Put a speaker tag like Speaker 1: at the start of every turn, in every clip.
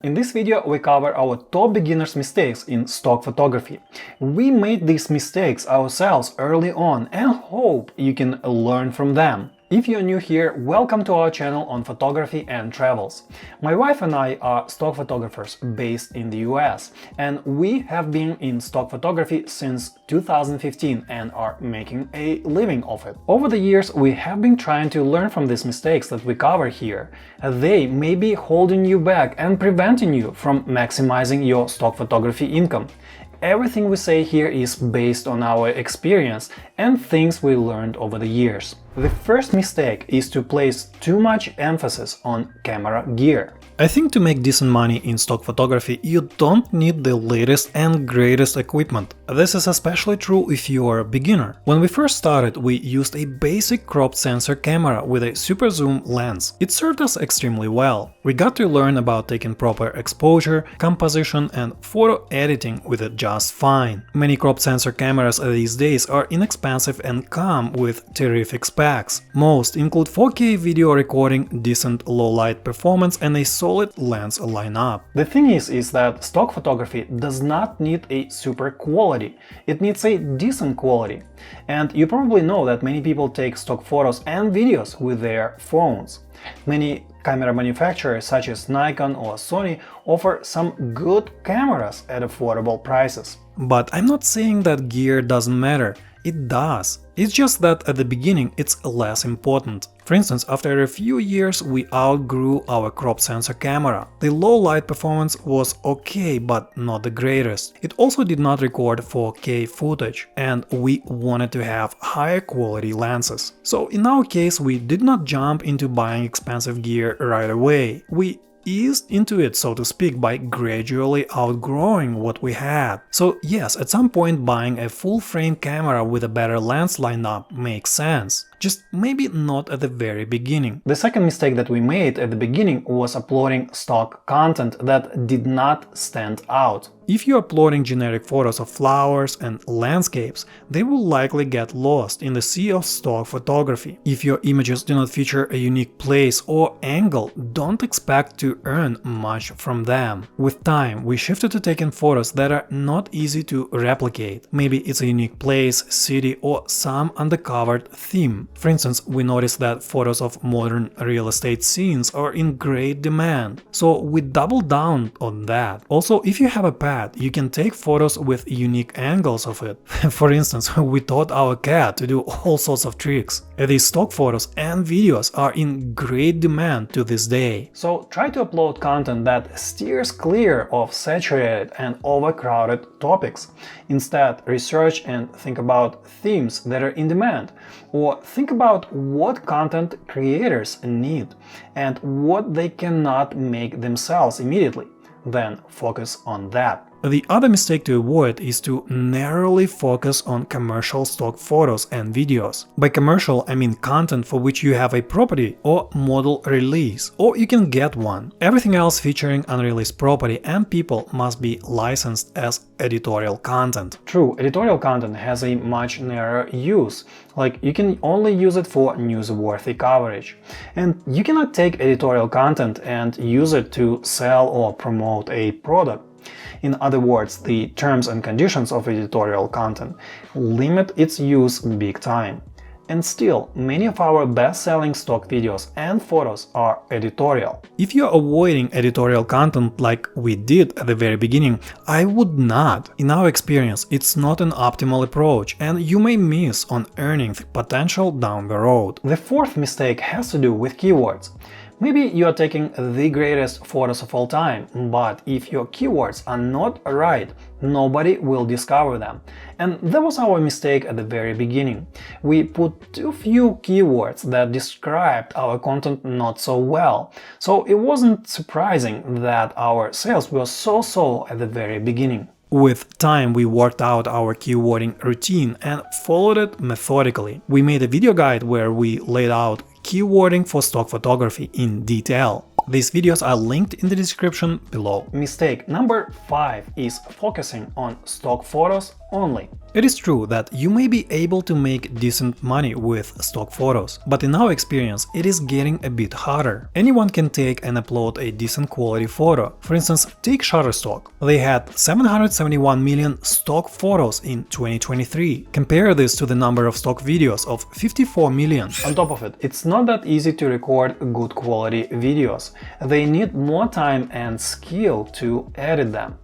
Speaker 1: In this video we cover our top beginners' mistakes in stock photography. We made these mistakes ourselves early on and hope you can learn from them. If you're new here, welcome to our channel on photography and travels. My wife and I are stock photographers based in the US, and we have been in stock photography since 2015 and are making a living of it. Over the years, we have been trying to learn from these mistakes that we cover here. They may be holding you back and preventing you from maximizing your stock photography income. Everything we say here is based on our experience and things we learned over the years. The first mistake is to place too much emphasis on camera gear. I think to make decent money in stock photography, you don't need the latest and greatest equipment. This is especially true if you are a beginner. When we first started, we used a basic cropped sensor camera with a super zoom lens. It served us extremely well. We got to learn about taking proper exposure, composition and photo editing with it just fine. Many cropped sensor cameras these days are inexpensive and come with terrific specs. Most include 4K video recording, decent low light performance and a solid lens lineup. The thing is that stock photography does not need a super quality, it needs a decent quality. And you probably know that many people take stock photos and videos with their phones. Many camera manufacturers such as Nikon or Sony offer some good cameras at affordable prices. But I'm not saying that gear doesn't matter. It does. It's just that at the beginning it's less important. For instance, after a few years we outgrew our crop sensor camera. The low light performance was okay, but not the greatest. It also did not record 4K footage, and we wanted to have higher quality lenses. So in our case we did not jump into buying expensive gear right away. We eased into it, so to speak, by gradually outgrowing what we had. So yes, at some point buying a full-frame camera with a better lens lineup makes sense. Just maybe not at the very beginning. The second mistake that we made at the beginning was uploading stock content that did not stand out. If you're uploading generic photos of flowers and landscapes, they will likely get lost in the sea of stock photography. If your images do not feature a unique place or angle, don't expect to earn much from them. With time, we shifted to taking photos that are not easy to replicate. Maybe it's a unique place, city, or some undercovered theme. For instance, we noticed that photos of modern real estate scenes are in great demand, so we doubled down on that. Also, if you have a pet, you can take photos with unique angles of it. For instance, we taught our cat to do all sorts of tricks. These stock photos and videos are in great demand to this day. So try to upload content that steers clear of saturated and overcrowded topics. Instead, research and think about themes that are in demand, or think about what content creators need and what they cannot make themselves immediately. Then focus on that. The other mistake to avoid is to narrowly focus on commercial stock photos and videos. By commercial, I mean content for which you have a property or model release, or you can get one. Everything else featuring unreleased property and people must be licensed as editorial content. True, editorial content has a much narrower use, like you can only use it for newsworthy coverage. And you cannot take editorial content and use it to sell or promote a product. In other words, the terms and conditions of editorial content limit its use big time. And still, many of our best-selling stock videos and photos are editorial. If you're avoiding editorial content like we did at the very beginning, I would not. In our experience, it's not an optimal approach, and you may miss on earning the potential down the road. The fourth mistake has to do with keywords. Maybe you are taking the greatest photos of all time, but if your keywords are not right, nobody will discover them. And that was our mistake at the very beginning. We put too few keywords that described our content not so well, so it wasn't surprising that our sales were so-so at the very beginning. With time, we worked out our keywording routine and followed it methodically. We made a video guide where we laid out keywording for stock photography in detail. These videos are linked in the description below. Mistake number 5 is focusing on stock photos only. It is true that you may be able to make decent money with stock photos, but in our experience it is getting a bit harder. Anyone can take and upload a decent quality photo. For instance, take Shutterstock. They had 771 million stock photos in 2023. Compare this to the number of stock videos of 54 million. On top of it, it's not that easy to record good quality videos. They need more time and skill to edit them.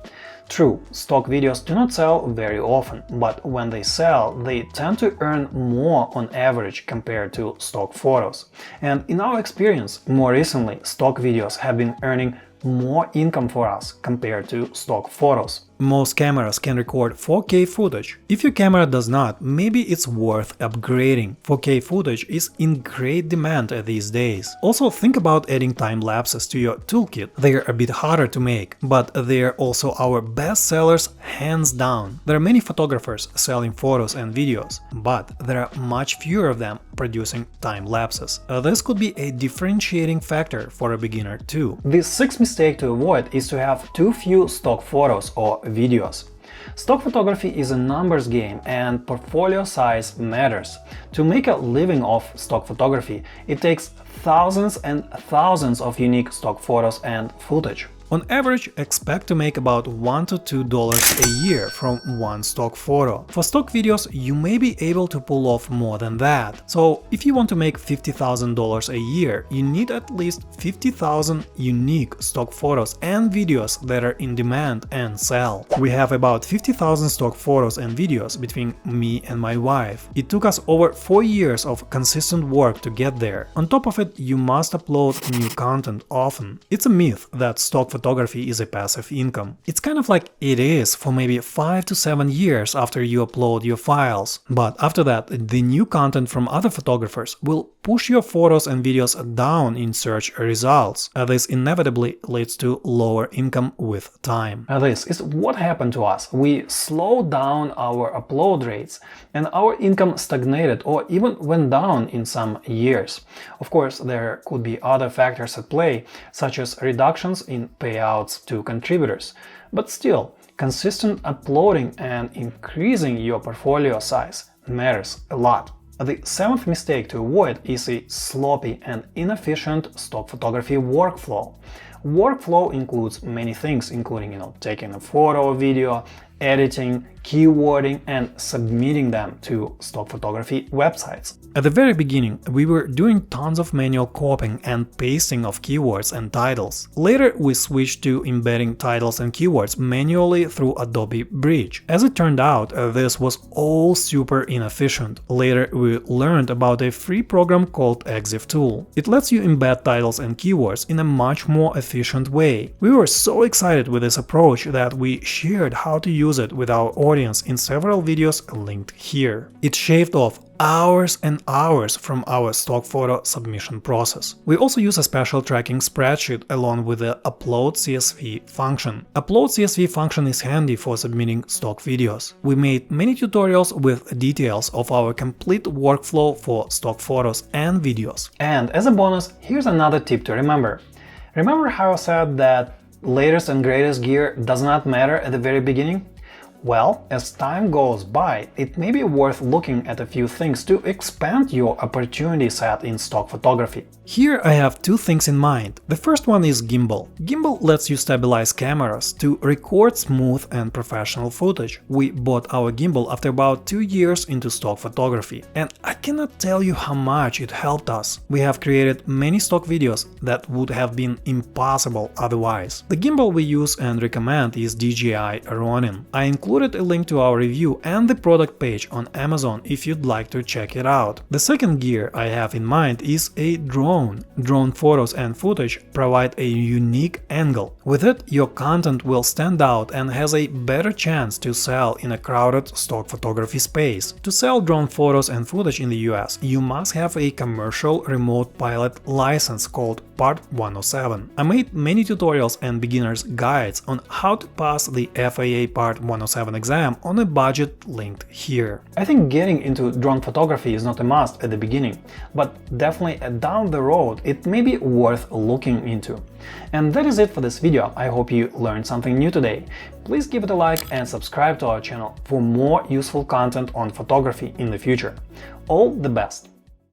Speaker 1: True, stock videos do not sell very often, but when they sell, they tend to earn more on average compared to stock photos. And in our experience, more recently, stock videos have been earning more income for us compared to stock photos. Most cameras can record 4K footage. If your camera does not, maybe it's worth upgrading. 4K footage is in great demand these days. Also, think about adding time lapses to your toolkit. They're a bit harder to make, but they're also our best sellers hands down. There are many photographers selling photos and videos, but there are much fewer of them producing time lapses. This could be a differentiating factor for a beginner too. The sixth mistake to avoid is to have too few stock photos or videos. Stock photography is a numbers game and portfolio size matters. To make a living off stock photography, it takes thousands and thousands of unique stock photos and footage. On average, expect to make about $1 to $2 a year from one stock photo. For stock videos, you may be able to pull off more than that. So, if you want to make $50,000 a year, you need at least 50,000 unique stock photos and videos that are in demand and sell. We have about 50,000 stock photos and videos between me and my wife. It took us over 4 years of consistent work to get there. On top of it, you must upload new content often. It's a myth that stock photography is a passive income. It's kind of like it is for maybe 5 to 7 years after you upload your files. But after that, the new content from other photographers will push your photos and videos down in search results. This inevitably leads to lower income with time. This is what happened to us. We slowed down our upload rates and our income stagnated or even went down in some years. Of course, there could be other factors at play, such as reductions in payouts to contributors. But still, consistent uploading and increasing your portfolio size matters a lot. The seventh mistake to avoid is a sloppy and inefficient stock photography workflow. Workflow includes many things, including taking a photo or video, editing, keywording, and submitting them to stock photography websites. At the very beginning, we were doing tons of manual copying and pasting of keywords and titles. Later, we switched to embedding titles and keywords manually through Adobe Bridge. As it turned out, this was all super inefficient. Later, we learned about a free program called EXIF Tool. It lets you embed titles and keywords in a much more efficient way. We were so excited with this approach that we shared how to use it with our audience in several videos linked here. It shaved off hours and hours from our stock photo submission process. We also use a special tracking spreadsheet along with the upload CSV function. Upload CSV function is handy for submitting stock videos. We made many tutorials with details of our complete workflow for stock photos and videos. And as a bonus, here's another tip to remember. Remember how I said that latest and greatest gear does not matter at the very beginning? Well, as time goes by, it may be worth looking at a few things to expand your opportunity set in stock photography. Here I have two things in mind. The first one is gimbal. Gimbal lets you stabilize cameras to record smooth and professional footage. We bought our gimbal after about 2 years into stock photography, and I cannot tell you how much it helped us. We have created many stock videos that would have been impossible otherwise. The gimbal we use and recommend is DJI Ronin. I included a link to our review and the product page on Amazon if you'd like to check it out. The second gear I have in mind is a drone alone, drone photos and footage provide a unique angle. With it, your content will stand out and has a better chance to sell in a crowded stock photography space. To sell drone photos and footage in the US, you must have a commercial remote pilot license called Part 107. I made many tutorials and beginner's guides on how to pass the FAA Part 107 exam on a budget linked here. I think getting into drone photography is not a must at the beginning, but definitely down the road it may be worth looking into. And that is it for this video. I hope you learned something new today. Please give it a like and subscribe to our channel for more useful content on photography in the future. All the best!